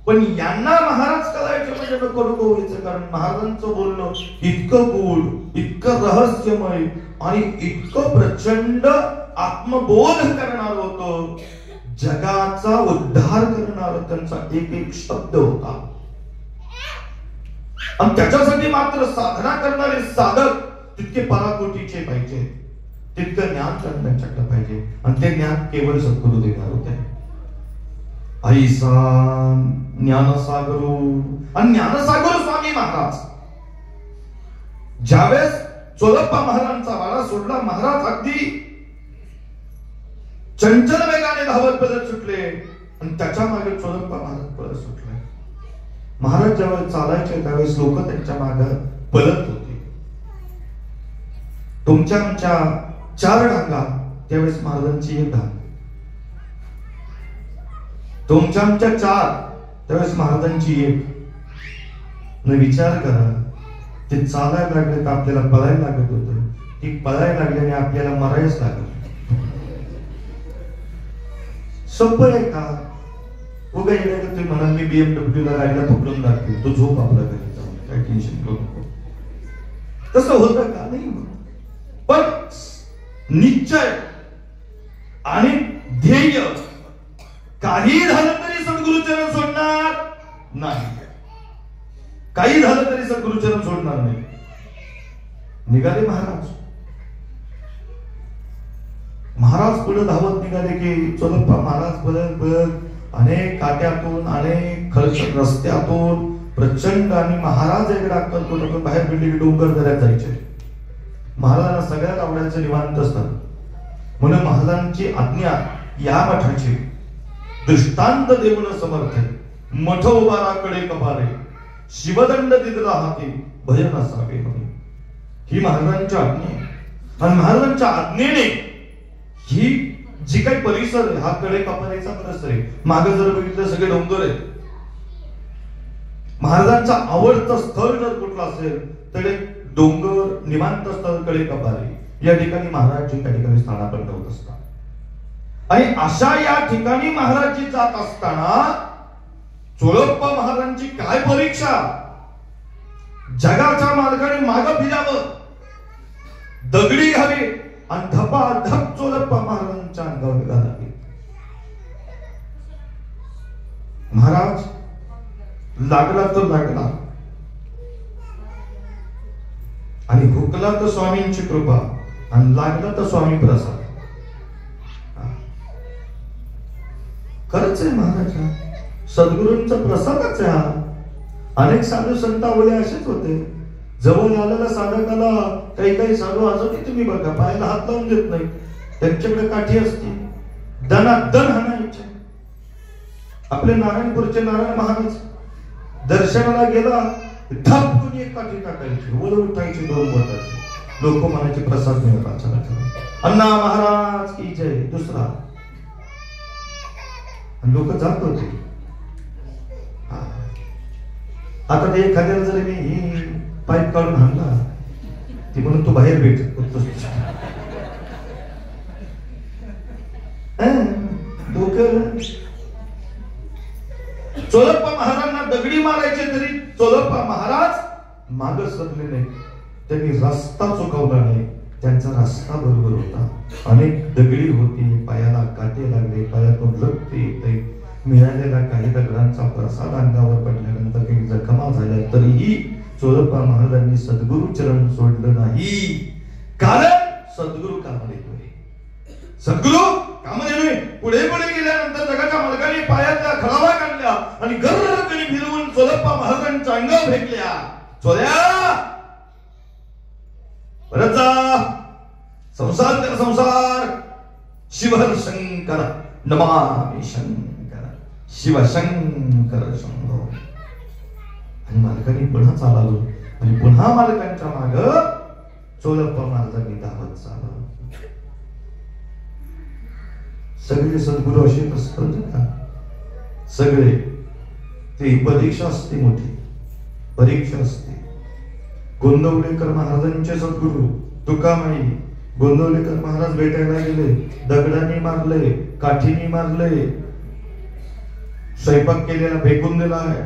पण यांना महाराज कळायचे म्हणजे नको व्हायचं. कारण महाराजांचं बोलणं इतकं गूढ, इतकं रहस्यमय आणि इतकं प्रचंड आत्मबोध करणार होतं, जगाचा उद्धार करणार त्यांचा एक एक शब्द होता. आणि त्याच्यासाठी मात्र साधना करणारे साधक तितके पराकोटीचे पाहिजे, तितकं ज्ञान त्यांच्याकडे पाहिजे. आणि ते ज्ञान केवळ सद्गुरु देणार होते. ऐसा ज्ञानसागरो. आणि ज्ञानसागर स्वामी महाराज ज्यावेळेस चोळप्पा महाराजांचा वाडा सोडला, महाराज अगदी चंचल वेगाने धावत पळत सुटले आणि त्याच्या मागे चोळप्पा महाराज पळत सुटले. महाराज ज्यावेळेस चालायचे त्यावेळेस लोक त्यांच्या मागे पळत होते. तुमच्या आमच्या 4 डांगा, त्यावेळेस महाराजांची 1 डांग. तुमच्या आमच्या 4, त्यावेळेस महाराजांची 1. न विचार करा, ते चालायला लागले तर आपल्याला पळायला लागत होतं, ती पळायला लागल्याने आपल्याला मरायच लागत. सोपं आहे का? उगा येण्या तुम्ही म्हणाल मी BMW ला गाडीला पकडून दाखवेल, तो झोप आपला घरी जाऊन, काय टेन्शन करू नको. तसं होतं का? नाही. पण निश्चय आणि ध्येय काही झालं तरी सद्गुरुचरण सोडणार नाही. काही झालं तरी सद्गुरुचरण सोडणार नाही. निघाले महाराज. महाराज पुढे धावत निघाले की चोळप्पा महाराज बघत अनेक काट्यातून, अनेक खडतर रस्त्यातून प्रचंड. आणि महाराज एकदा अक्कलकोटातून बाहेर पडले की डोंगर दऱ्यात जायचे. महाराजांना सगळ्यात आवडायचं निवांत असतात. म्हणून महाराजांची आज्ञा या मठाची दृष्टांत देऊन समर्थ. मठ उभारा कडे कपारे, शिवदंड दिदला हाती, भजन असावे म्हणे. ही महाराजांची आज्ञा आहे. आणि महाराजांच्या आज्ञेने ही जी काही परिसर आहे हा कडे कपारेचा परिसर आहे. मागे जर बघितलं सगळे डोंगर आहेत. महाराजांचं आवडतं स्थळ जर कुठलं असेल तर एक डोंगर निवांत स्थळ कडे कपारी, या ठिकाणी महाराजजी त्या ठिकाणी स्थानापन्न होत असतात. आणि अशा या ठिकाणी महाराजजी जात असताना चोळप्पा महाराजांची काय परीक्षा, जगाच्या मार्गाने माग फिरावं, दगडी घावे आणि धपाधप चोळप्पा महाराजांच्या अंगावर घालावे. महाराज लागला तर लागला आणि हुकला तर स्वामींची कृपा आणि लागला तर स्वामी प्रसाद. खरंच आहे महाराज, सद्गुरूंचा प्रसादच आहे हा. अनेक साधू संतावले असेच होते, जवळ आलेल्या साधकाला काही साधू अजूनही तुम्ही बघा पायाला हात लावून देत नाही, त्यांच्याकडे काठी असते, दनादन हाणायचे. आपले नारायणपूरचे नारायण महाराज दर्शनाला गेला धपकून एक काठी टाकायची, वर उठायची 2 बोटाची, लोक म्हणायचे प्रसाद मिळाला. अण्णा महाराज की जय. दुसरा लोक जात होते. आता ते एखाद्याला जर मी पाईप काढून हाणला, ती म्हणून तू बाहेर भेट डोक्यावर. चोळप्पा महाराजांना दगडी मारायचे तरी चोळप्पा महाराज माग सरले नाही, त्यांनी रस्ता चुकवला नाही, त्यांचा रस्ता बरोबर होता. अनेक दगडी होती, पायाला काटे लागले, पायातून रक्त येते, मिळालेला काही दगडांचा प्रसाद अंगावर पडल्यानंतर काही जखमा झाल्या तरीही चोळप्पा महाराजांनी सद्गुरु चरण सोडलं नाही. कारण सद्गुरु कामधेनू, सद्गुरु कामधेनू पुढे पुढे गेल्यानंतर जगाच्या मालकाने पायातल्या खळावा काढल्या आणि गर्रकणी फिरवून चोळप्पा महाराजांच्या अंगावर फेकल्या. चोळ्या परत जा, संसार कर संसार, शिवहर शंकर नमामि शंकर, शिवशंकर शंभो. आणि मालकाने पुन्हा चालवलं आणि पुन्हा मालकांच्या माग चोळप्पा महाराजांनी धावत चालवलं. सगळे सद्गुरू असे असतात का? सगळे ते परीक्षा असते, मोठी परीक्षा असते. गोंदवलेकर महाराजांचे सद्गुरू तुकामाई गोंदवलेकर महाराज भेटायला गेले, दगडांनी मारले, काठीने मारले, स्वयंपाक केलेला फेकून दिला आहे,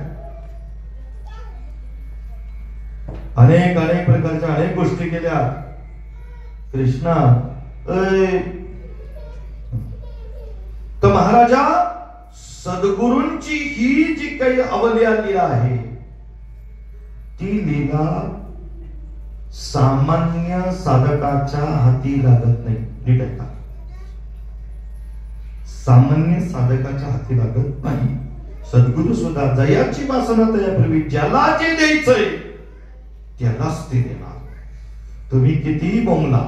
अनेक अनेक प्रकारच्या अनेक गोष्टी केल्या. कृष्णा तर महाराजा सद्गुरूंची ही जी काही अवलिया लीला आहे ती लीला सामान्य साधकाच्या हाती लागत नाही. नीट ऐका, सामान्य साधकाच्या हाती लागत नाही. सद्गुरु सुद्धा जयाची वासना त्यापूर्वी ज्याला जे द्यायचंय त्यालाच ते देणार. तुम्ही कितीही बोंबला,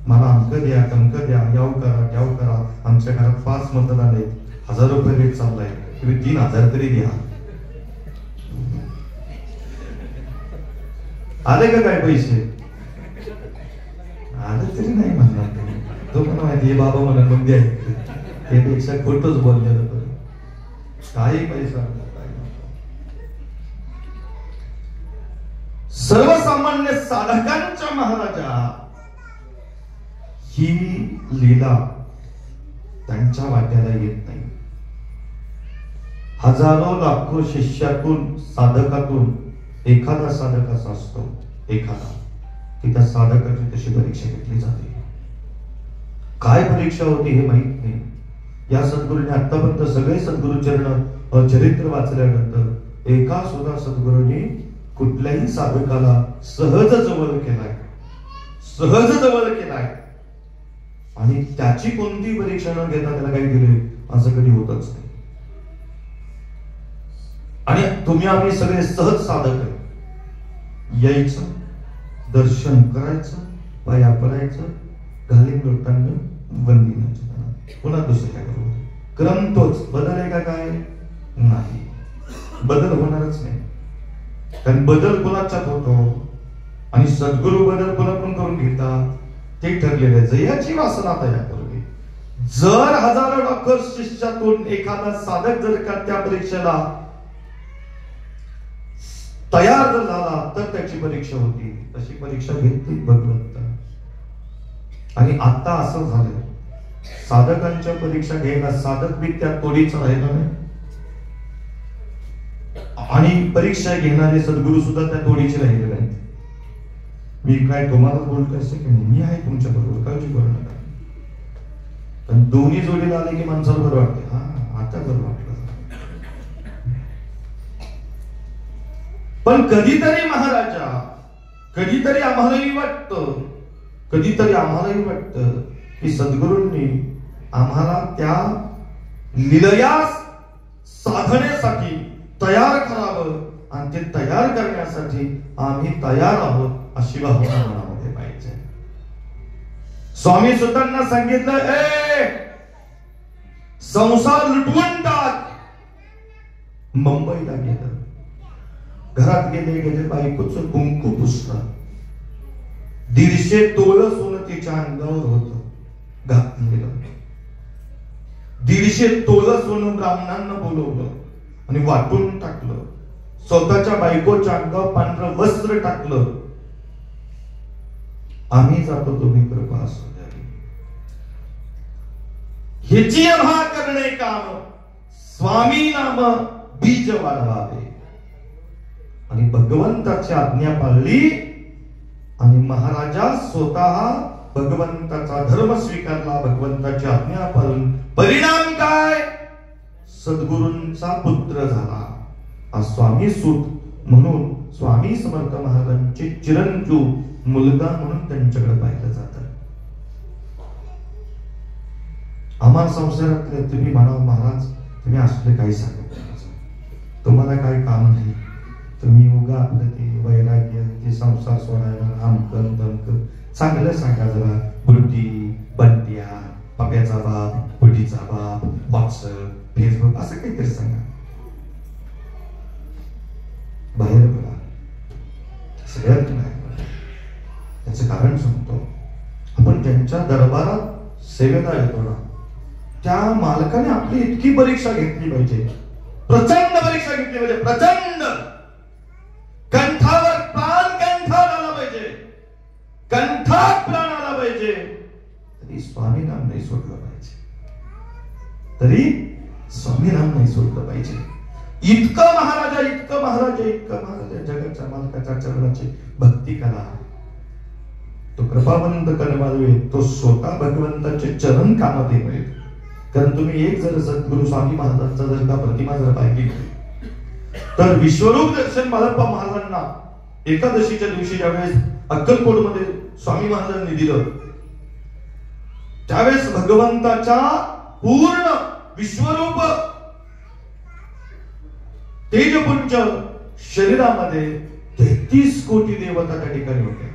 मला अंक द्या, टंक द्या, याव करा, त्याव करा, आमच्या घरात 5 मतदान आहेत, 1000 रुपये रेट चाललाय, तुम्ही 3000 तरी द्या. आले का काय पैसे? आले तरी नाही म्हणणार तुम्ही. तो पण माहिती हे बाबा म्हणा मग द्या, त्यापेक्षा खोटच बोललेलं बरं. काही पैसा सर्वसामान्य साधकांच्या महाराजा ही लीला त्यांच्या वाट्याला येत नाही. हजारो लाखो शिष्यातून साधकातून एखादा साधक असा असतो, एखादा की त्या साधकाची तशी परीक्षा घेतली जाते. काय परीक्षा होती हे माहित नाही. या सद्गुरूने आतापर्यंत सगळे सद्गुरू चरण चरित्र वाचल्यानंतर एका सुद्धा सद्गुरूंनी कुठल्याही साधकाला सहज जवळ केलाय, सहज जवळ केलाय आणि त्याची कोणती परीक्षा न घेता त्याला काही दिले असं कधी होतच नाही. आणि तुम्ही आम्ही सगळे सहज साधक आहे. यायचं, दर्शन करायचं, पाया पडायचं, घालीन लोटांनी वंदिनाचं, पुन्हा दुसऱ्या क्रम तोच. बदल आहे का? काय नाही, बदल होणारच नाही. कारण बदल कोणाच्यात होतो आणि सद्गुरू बदल कोणाकडून करून घेतात ते ठरलेलं आहे. जयाची वासना त्यापूर्वी जर हजारो लाखो शिष्यातून एखादा साधक जर का त्या परीक्षेला तयार जर झाला तर त्याची परीक्षा होती. तशी परीक्षा घेतली भगवंत. आणि आता असं झालं, साधकांच्या परीक्षा घ्यायला साधक बी त्या तोडीचा राहिला नाही आणि परीक्षा घेणारे सद्गुरू सुद्धा त्या तोडीचे राहिले नाहीत. मी काय तुम्हाला बोलतोय असं की मी आहे तुमच्या बरोबर, काळजी करू नका. पण दोन्ही जोडीला आले की माणसाला बरं वाटते. हा आता बरं वाटलं. पण कधीतरी महाराजा, कधीतरी आम्हालाही वाटतं की सद्गुरूंनी आम्हाला त्या लीलया साधनेसाठी तयार करावं आणि ते तयार करण्यासाठी आम्ही तयार आहोत अशी भावना मनामध्ये पाहिजे. स्वामी सुतांना सांगितलं, संसार लुटवून टाक. मुंबईला गेलं, घरात गेले बायकोचं कुंकू पुसलं. 150 तोळ सोनं तिच्या अंगावर होतं, घातलं गेलं. 150 तोळ सोनं ब्राह्मणांना बोलवलं आणि वाटून टाकलं. स्वतःच्या बायकोच्या अंगावर पांढरं वस्त्र टाकलं. आम्ही जातो, तुम्ही कृपा असू द्यावी. ह्याची अभा करणे काम, स्वामी नाम बीज वाढवावे. आणि भगवंताची आज्ञा पाळली आणि महाराजा स्वतः भगवंताचा धर्म स्वीकारला. भगवंताची आज्ञा पाळून परिणाम काय? सद्गुरूंचा पुत्र झाला. स्वामी सूत म्हणून स्वामी समर्थ महाराजांचे चिरंजीव मुलगा म्हणून त्यांच्याकडे पाहिलं जातं. आम्हा संसारातले तुम्ही म्हणावं, महाराज तुम्ही असले काही सांगत नाही, तुम्हाला काही काम नाही, तुम्ही उगा आपलं ते वैराग्य ते संसार सोडायला आमकन तमकन चांगलं सांगा जरा. बुड्डी बंट्या, पप्याचा बाप, बुड्डीचा बाप, व्हॉट्सअप, फेसबुक असं काहीतरी सांगा. बाहेर बघा, सगळ्यात नाही. त्याचं कारण सांगतो. आपण ज्यांच्या दरबारात सेवेला येतो ना, त्या मालकाने आपली इतकी परीक्षा घेतली पाहिजे, प्रचंड परीक्षा घेतली पाहिजे, प्रचंड. कंठावर प्राण, कंठात आला पाहिजे, कंठात प्राण आला पाहिजे, तरी स्वामी नाम नाही सोडलं पाहिजे, तरी स्वामी नाम नाही सोडलं पाहिजे. इतकं महाराजा, इतकं महाराजा, इतकं महाराजा जगाच्या मालकाच्या चरणाची भक्ती करा. तो कृपावंत कनवाळवे, तो स्वतः भगवंताचे चरण कामात येईल. कारण तुम्ही एक जर सद्गुरू स्वामी महाराजांचा जर का प्रतिमा जर पाहिली तर विश्वरूप दर्शन बाळप्पा महाराजांना एकादशीच्या दिवशी ज्यावेळेस अक्कलकोट मध्ये स्वामी महाराजांनी दिलं, त्यावेळेस भगवंताच्या पूर्ण विश्वरूप तेजपुंज शरीरामध्ये 33 कोटी देवता त्या ठिकाणी होत्या.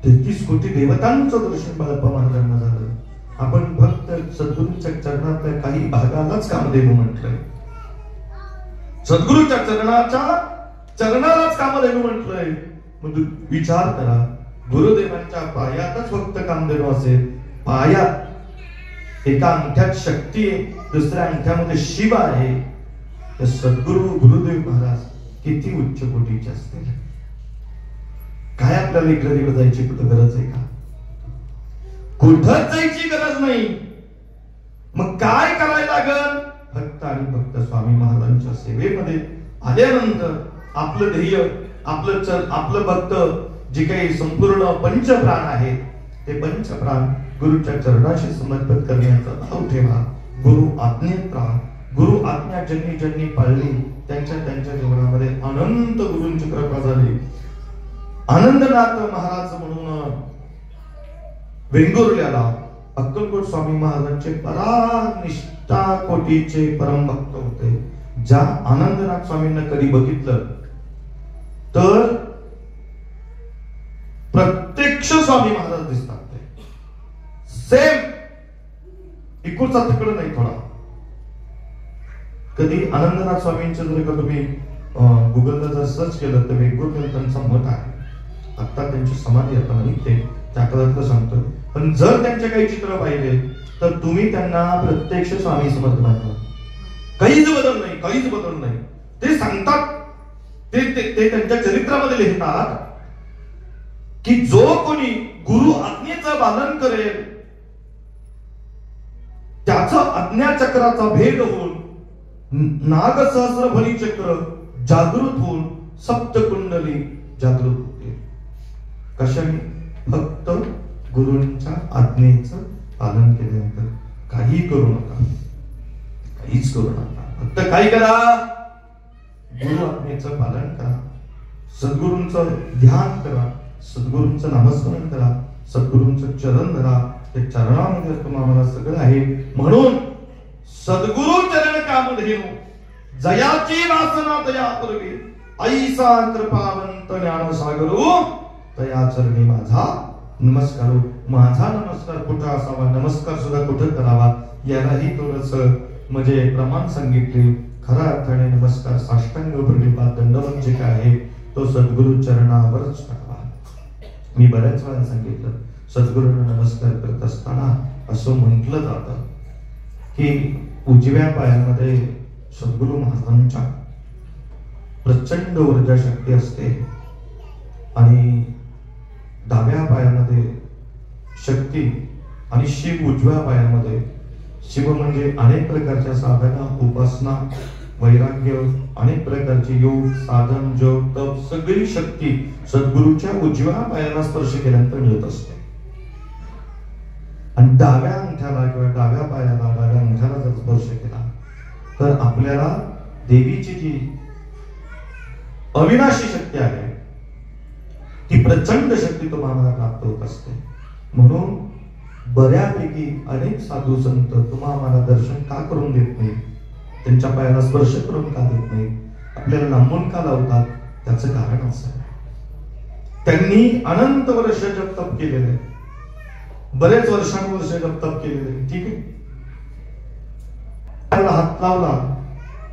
33 कोटी देवतांचं दर्शन बाळप्पा महाराजांना झालं. आपण फक्त सद्गुरूंच्या चरणातल्या काही भागालाच कामधेनू म्हटलंय, सद्गुरूच्या चरणालाच कामधेनू म्हटलंय. मग विचार करा, गुरुदेवांच्या पायातच फक्त कामधेनू असेल, पायात एका अंगठ्यात शक्ती आहे, दुसऱ्या अंगठ्यामध्ये शिव आहे, तर सद्गुरू गुरुदेव महाराज किती उच्च कोटीचे असतील. काय आपल्याला इकडे तिकडे जायची कुठं गरज आहे का? कुठंच जायची गरज नाही. मग काय करायला लागल? फक्त आणि फक्त स्वामी महाराजांच्या सेवेमध्ये आल्यानंतर आपलं ध्येय, आपलं भक्त जे काही संपूर्ण पंचप्राण आहेत, ते पंचप्राण गुरुच्या चरणाशी समर्पित करण्याचा भाव ठेवा. गुरु आज्ञेत राहा. गुरु आज्ञा ज्यांनी ज्यांनी पाळली त्यांच्या जीवनामध्ये अनंत गुरूंची कृपा झाली. आनंदनाथ महाराज म्हणून वेंगुर्ल्याला अक्कलकोट स्वामी महाराजांचे परानिष्ठा कोटीचे परम भक्त होते. ज्या आनंदनाथ स्वामींना कधी बघितलं तर प्रत्यक्ष स्वामी महाराज दिसतात. सेम, इकडचा तिकडं नाही थोडा. कधी आनंदनाथ स्वामींचं जर का तुम्ही गुगलला जर सर्च केलं तर वेगवेगळं त्यांचं मत आहे. आता त्यांची समाधी आता नाही, ते त्या काळातलं सांगतो. पण जर त्यांचे काही चित्र पाहिले तर तुम्ही त्यांना प्रत्यक्ष स्वामी समर्थ मानता. काहीच बदल नाही, काहीच बदल नाही. ते सांगतात ते त्यांच्या चरित्रामध्ये लिहितात की जो कोणी गुरु आज्ञेचं पालन करेल त्याचा आज्ञाचक्राचा भेद होऊन नागसहस्र बलिचक्र जागृत होऊन सप्तकुंडली जागृत होते. कशाने? फक्त गुरूंच्या आज्ञेचं पालन केल्यानंतर. काही करू नका, काहीच करू नका, फक्त काय करा? गुरु आज्ञेचं पालन करा, सद्गुरूंचं ध्यान करा, सद्गुरूंचं नामस्मरण करा, सद्गुरूंचं चरण धरा. ते चरणामध्ये तुम्हाला सगळं आहे. म्हणून सद्गुरु चरण कामधेनु जयाची वासना तया पूर्वी ऐसा कृपावंत ज्ञानसागरू तया चरणी माझा नमस्कार. माझा नमस्कार कुठं असावा, नमस्कार सुद्धा कुठं करावा, यालाही थोडस म्हणजे प्रमाण सांगितले. खऱ्या अर्थाने नमस्कार साष्टांग प्रणिपात दंडवत जे काय आहे तो सद्गुरु चरणावरच करावा. मी बऱ्याच वेळा सांगितलं, सद्गुरूंना नमस्कार करत असताना असं म्हटलं जातं की उजव्या पायामध्ये सद्गुरु महाराजांच्या प्रचंड ऊर्जा शक्ती असते आणि डाव्या पायामध्ये शक्ती आणि शिव उजव्या पायामध्ये. शिव म्हणजे अनेक प्रकारच्या साधना, उपासना, वैराग्य, अनेक प्रकारचे योग, साधन, जप, तप, सगळी शक्ती सद्गुरूच्या उजव्या पायाला स्पर्श केल्यानंतर मिळत असते. आणि डाव्या अंगठ्याला किंवा डाव्या पायाला, डाव्या अंगठ्याला जर स्पर्श केला तर आपल्याला देवीची जी अविनाशी शक्ती आहे ती प्रचंड शक्ती तुम्हाला प्राप्त होत असते. म्हणून बऱ्यापैकी अनेक साधू संत तुम्हाला दर्शन का करून देत नाही, त्यांच्या पायाला स्पर्श करून का देत नाही, आपल्याला लांबून का लावतात, त्याचं कारण असं आहे त्यांनी अनंत वर्ष जप तप केलेले, बरेच वर्षानुवर्ष जप तप केलेले. ठीक आहे, त्याला हात लावला,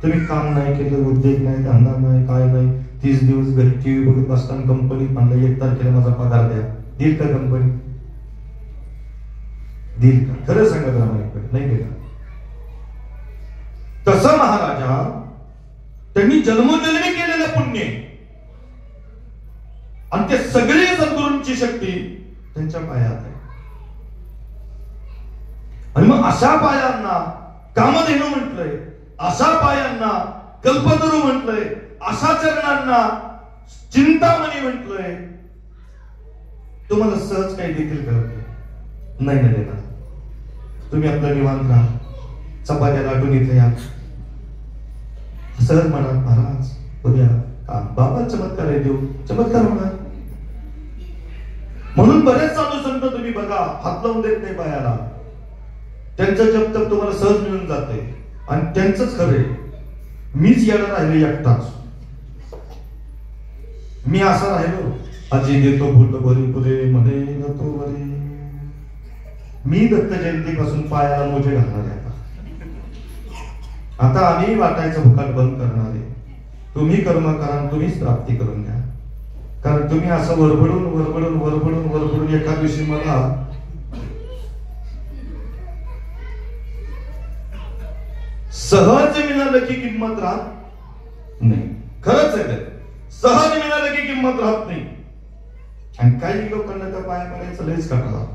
तुम्ही काम नाही केलं, उद्योग नाही, धंदा नाही, काय नाही, 30 दिवस घरी टीव्ही बघत बसताना कंपनीत म्हणलं 1 तारखेला माझा पगार द्या, देईल का कंपनी? देईल का? खरं सांगा प्रामाणिकपणे, नाही देणार. तसं महाराजा त्यांनी जन्मोजन्मी केलेलं पुण्य आणि ते सगळे सद्गुरूंची शक्ती त्यांच्या पायात आहे. आणि मग अशा पायांना कामधेनु म्हटलंय, अशा पायांना कल्पतरू म्हटलंय, अशा चरणांना चिंतामणी म्हटलंय. तुम्हाला सहज काही देखील करत नाही ना देणार. तुम्ही आपलं निवांत राहा, चपात्या लाटून इथे या, सहज म्हणा महाराज उद्या बाबा चमत्कार आहे, देऊ चमत्कार होणार. म्हणून बरेच साधू संत तुम्ही बघा हात लावून देत नाही पायाला, त्यांचं जप तप तुम्हाला सहज मिळून जाते आणि त्यांचंच खरंय. मीच याला राहिले एकटाच, मी असा राहिलो, आजी देतो फुट बरी पुरे म्हणे तो बरे. मी दत्त जयंतीपासून पायाला मोजे घालणार आहे. आता आम्ही वाटायचं भुकाट बंद करणार आहे. तुम्ही कर्म करा, तुम्हीच प्राप्ती करून घ्या. कारण तुम्ही असं वरबडून वरबडून वरबडून वरबडून एका दिवशी मला सहज मिळालं की किंमत राहत नाही. खरंच आहे ते, सहज मिळालं की किंमत राहत नाही. आणि काही लोकांना त्या पाया पडायचं लयच कटाळा,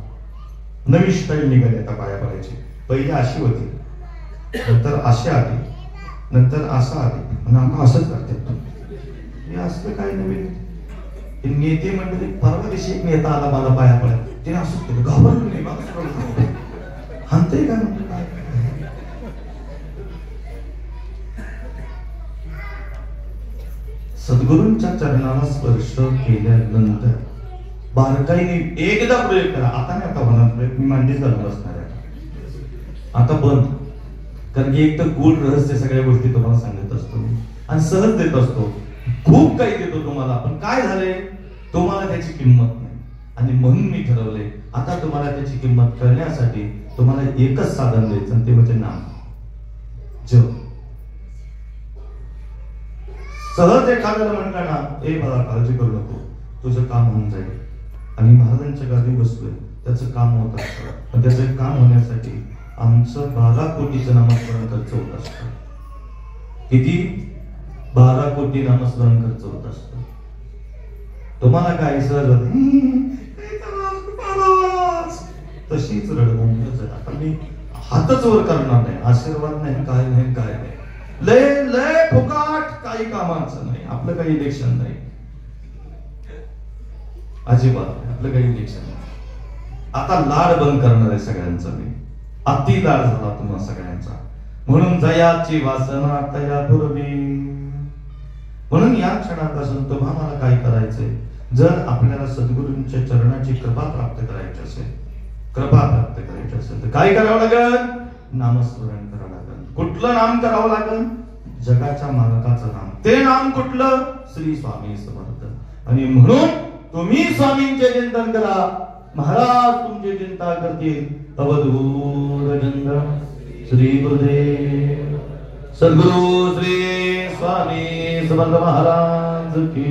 नवी स्टाईल निघाली आता पाया पडायची. पहिली अशी होती, नंतर अशी आली, नंतर असं आली, आणि आता असंच करतात. हे असलं काय नवीन नेते मंडळी. परवा दिवशी एक नेता आला मला पाया पडायला, ते असंच केलं, घाबरलो नाही बघा, हाणतंय काय म्हणतो काय. सद्गुरूंच्या चरणाला स्पर्श केल्यानंतर बारकाईने एकदा प्रयोग करा. आता नाही, आता होणार प्रयोग, मी मांडीच घालून बसणार आहे आता बंद. कारण की एक तर गूढ रहस्य सगळ्या गोष्टी तुम्हाला सांगत असतो आणि सहज देत असतो, खूप काही देतो तुम्हाला. पण काय झालंय, तुम्हाला त्याची किंमत नाही. आणि म्हणून मी ठरवलंय आता तुम्हाला त्याची किंमत करण्यासाठी तुम्हाला एकच साधन द्यायचं, आणि ते म्हणजे नाम जप. सहज एखाद्याला म्हणलं ना, ए बाळा काळजी करू नको, तुझं काम होऊन जाईल. आणि महाराजांच्या गादी बसलोय, त्याचं काम होत असतं. पण त्याचं काम होण्यासाठी आमचं 12 कोटीचं नामस्मरण खर्च होत असतं. किती? 12 कोटी नामस्मरण खर्च होत असतो. तुम्हाला काय सहज तशीच रडवून आता मी हातच वर करणार नाही, आशीर्वाद नाही, काय नाही, काय नाही, लय लय फुकाट, काही कामाचं नाही, आपलं काही इलेक्शन नाही, अजिबात आपलं काही इलेक्शन नाही. आता लाड बंद करणार आहे सगळ्यांचा मी, अति लाड झाला तुम्हा सगळ्यांचा. म्हणून जयाची वासना तया पूर्वी. म्हणून या क्षणापासून तुम्हाला काय करायचंय, जर आपल्याला सद्गुरूंच्या चरणाची कृपा प्राप्त करायची असेल, कृपा प्राप्त करायची असेल तर काय करावं लागेल, नामस्मरण करावं लागेल. कुठलं नाम करावं लागेल, जगाच्या मालकाचं नाम. ते नाम कुठलं, श्री स्वामी समर्थ. आणि म्हणून तुम्ही स्वामींचे चिंतन करा, महाराज तुमची चिंता करतील. अवधूत चिंतन श्री गुरुदेव सद्गुरु श्री स्वामी समर्थ महाराज की